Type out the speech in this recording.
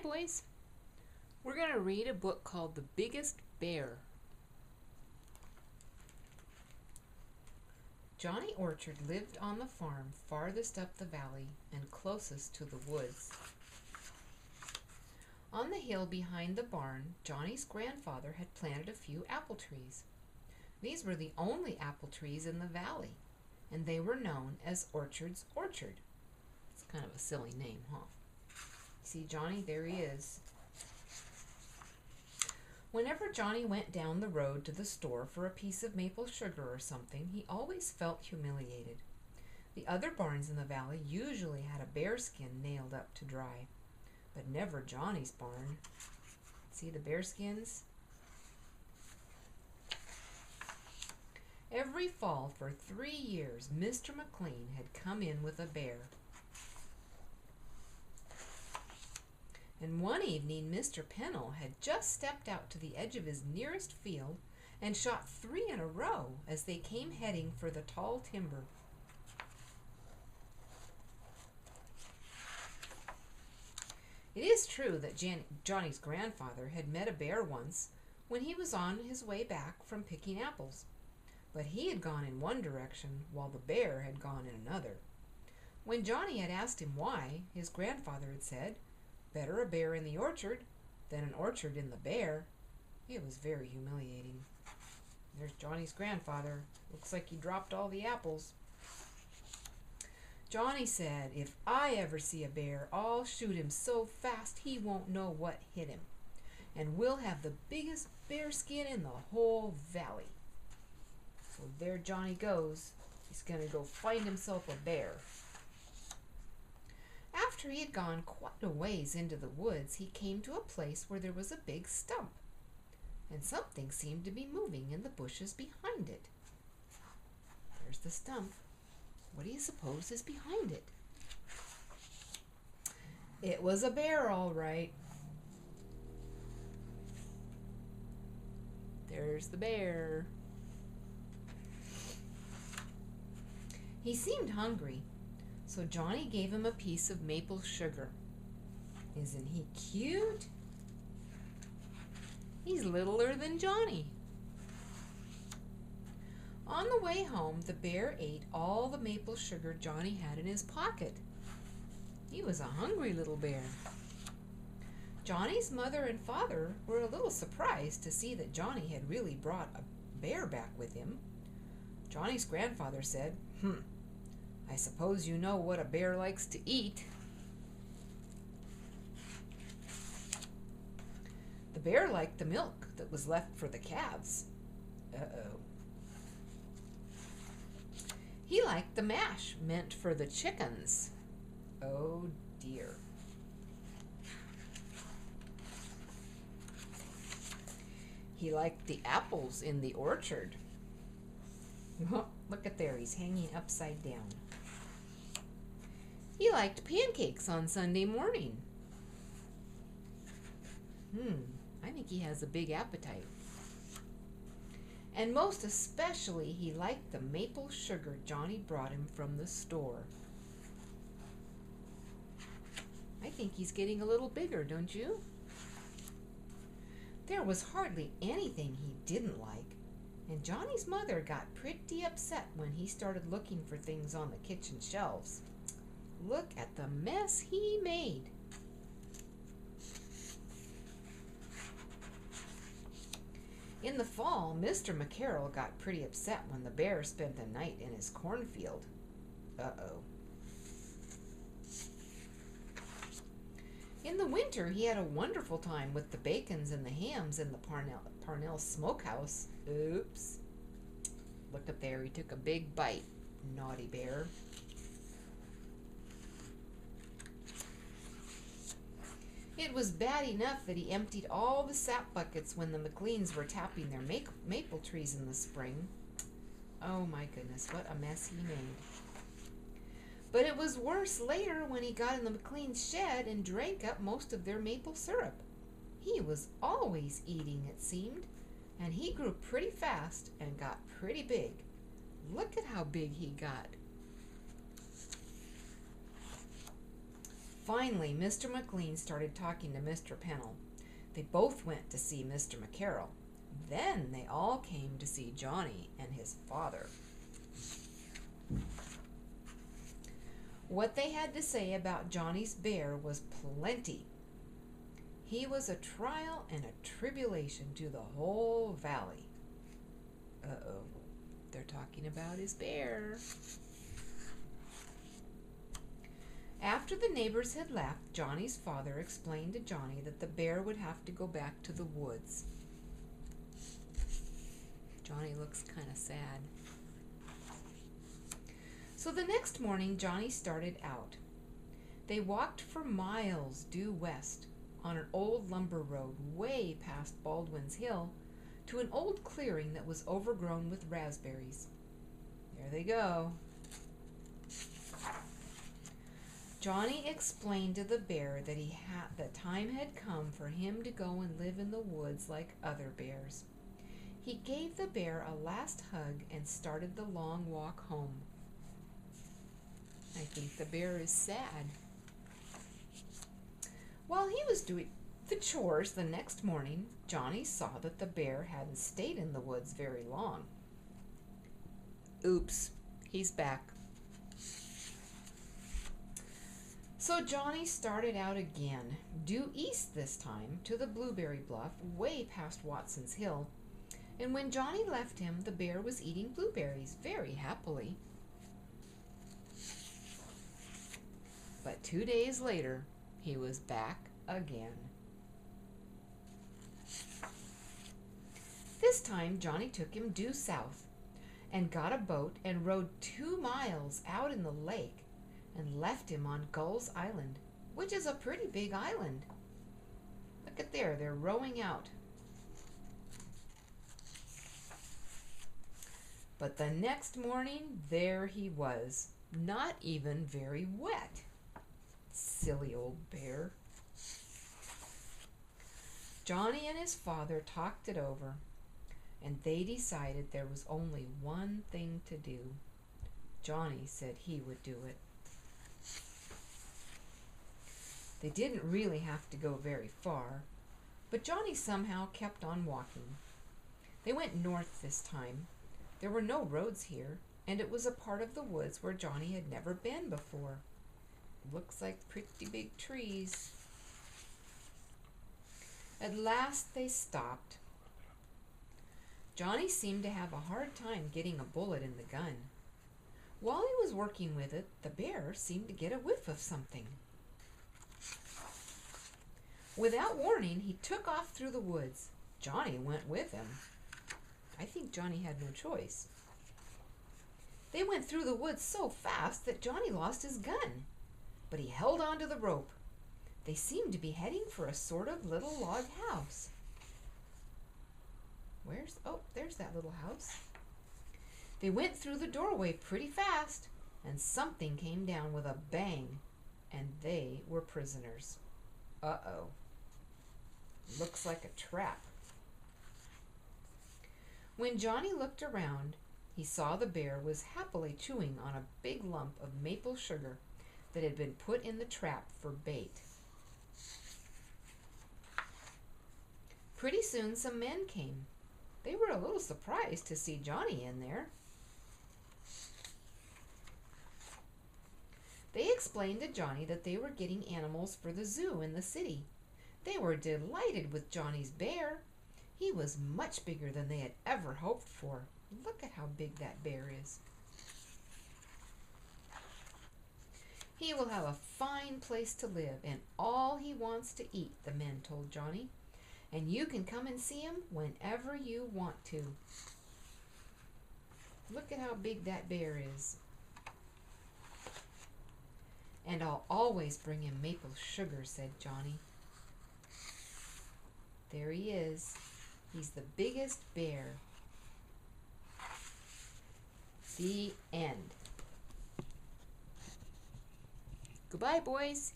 boys. We're going to read a book called The Biggest Bear. Johnny Orchard lived on the farm farthest up the valley and closest to the woods. On the hill behind the barn, Johnny's grandfather had planted a few apple trees. These were the only apple trees in the valley, and they were known as Orchard's Orchard. It's kind of a silly name, huh? See, Johnny, there he is. Whenever Johnny went down the road to the store for a piece of maple sugar or something, he always felt humiliated. The other barns in the valley usually had a bearskin nailed up to dry, but never Johnny's barn. See the bearskins? Every fall for 3 years, Mr. McLean had come in with a bear. And one evening, Mr. Pennell had just stepped out to the edge of his nearest field and shot 3 in a row as they came heading for the tall timber. It is true that Johnny's grandfather had met a bear once when he was on his way back from picking apples, but he had gone in one direction while the bear had gone in another. When Johnny had asked him why, his grandfather had said, "Better a bear in the orchard than an orchard in the bear." It was very humiliating. There's Johnny's grandfather. Looks like he dropped all the apples. Johnny said, "If I ever see a bear, I'll shoot him so fast he won't know what hit him. And we'll have the biggest bearskin in the whole valley." So there Johnny goes. He's going to go find himself a bear. After he had gone quite a ways into the woods, he came to a place where there was a big stump, and something seemed to be moving in the bushes behind it. There's the stump. What do you suppose is behind it? It was a bear, all right. There's the bear. He seemed hungry, so Johnny gave him a piece of maple sugar. Isn't he cute? He's littler than Johnny. On the way home, the bear ate all the maple sugar Johnny had in his pocket. He was a hungry little bear. Johnny's mother and father were a little surprised to see that Johnny had really brought a bear back with him. Johnny's grandfather said, "I suppose you know what a bear likes to eat." The bear liked the milk that was left for the calves. Uh-oh. He liked the mash meant for the chickens. Oh dear. He liked the apples in the orchard. Look at there, he's hanging upside down. He liked pancakes on Sunday morning. I think he has a big appetite. And most especially, he liked the maple sugar Johnny brought him from the store. I think he's getting a little bigger, don't you? There was hardly anything he didn't like, and Johnny's mother got pretty upset when he started looking for things on the kitchen shelves. Look at the mess he made. In the fall, Mr. McCarroll got pretty upset when the bear spent the night in his cornfield. Uh-oh. In the winter, he had a wonderful time with the bacons and the hams in the Parnell smokehouse. Oops. Look up there, he took a big bite. Naughty bear. It was bad enough that he emptied all the sap buckets when the McLeans were tapping their maple trees in the spring. Oh my goodness, what a mess he made. But it was worse later when he got in the McLean's shed and drank up most of their maple syrup. He was always eating, it seemed, and he grew pretty fast and got pretty big. Look at how big he got. Finally, Mr. McLean started talking to Mr. Pennell. They both went to see Mr. McCarroll. Then they all came to see Johnny and his father. What they had to say about Johnny's bear was plenty. He was a trial and a tribulation to the whole valley. Uh-oh, they're talking about his bear. After the neighbors had left, Johnny's father explained to Johnny that the bear would have to go back to the woods. Johnny looks kind of sad. So the next morning, Johnny started out. They walked for miles due west on an old lumber road way past Baldwin's Hill to an old clearing that was overgrown with raspberries. There they go. Johnny explained to the bear that the time had come for him to go and live in the woods like other bears. He gave the bear a last hug and started the long walk home. I think the bear is sad. While he was doing the chores the next morning, Johnny saw that the bear hadn't stayed in the woods very long. Oops, he's back. So Johnny started out again, due east this time, to the Blueberry Bluff, way past Watson's Hill. And when Johnny left him, the bear was eating blueberries very happily. But 2 days later, he was back again. This time, Johnny took him due south and got a boat and rowed 2 miles out in the lake and left him on Gull's Island, which is a pretty big island. Look at there, they're rowing out. But the next morning, there he was, not even very wet. Silly old bear. Johnny and his father talked it over, and they decided there was only one thing to do. Johnny said he would do it. They didn't really have to go very far, but Johnny somehow kept on walking. They went north this time. There were no roads here, and it was a part of the woods where Johnny had never been before. Looks like pretty big trees. At last they stopped. Johnny seemed to have a hard time getting a bullet in the gun. While he was working with it, the bear seemed to get a whiff of something. Without warning, he took off through the woods. Johnny went with him. I think Johnny had no choice. They went through the woods so fast that Johnny lost his gun, but he held on to the rope. They seemed to be heading for a sort of little log house. There's that little house. They went through the doorway pretty fast, and something came down with a bang, and they were prisoners. Uh-oh. Looks like a trap. When Johnny looked around, he saw the bear was happily chewing on a big lump of maple sugar that had been put in the trap for bait. Pretty soon some men came. They were a little surprised to see Johnny in there. They explained to Johnny that they were getting animals for the zoo in the city. They were delighted with Johnny's bear. He was much bigger than they had ever hoped for. Look at how big that bear is. He will have a fine place to live and all he wants to eat, the men told Johnny. And you can come and see him whenever you want to. Look at how big that bear is. And I'll always bring him maple sugar, said Johnny. There he is. He's the biggest bear. The end. Goodbye, boys.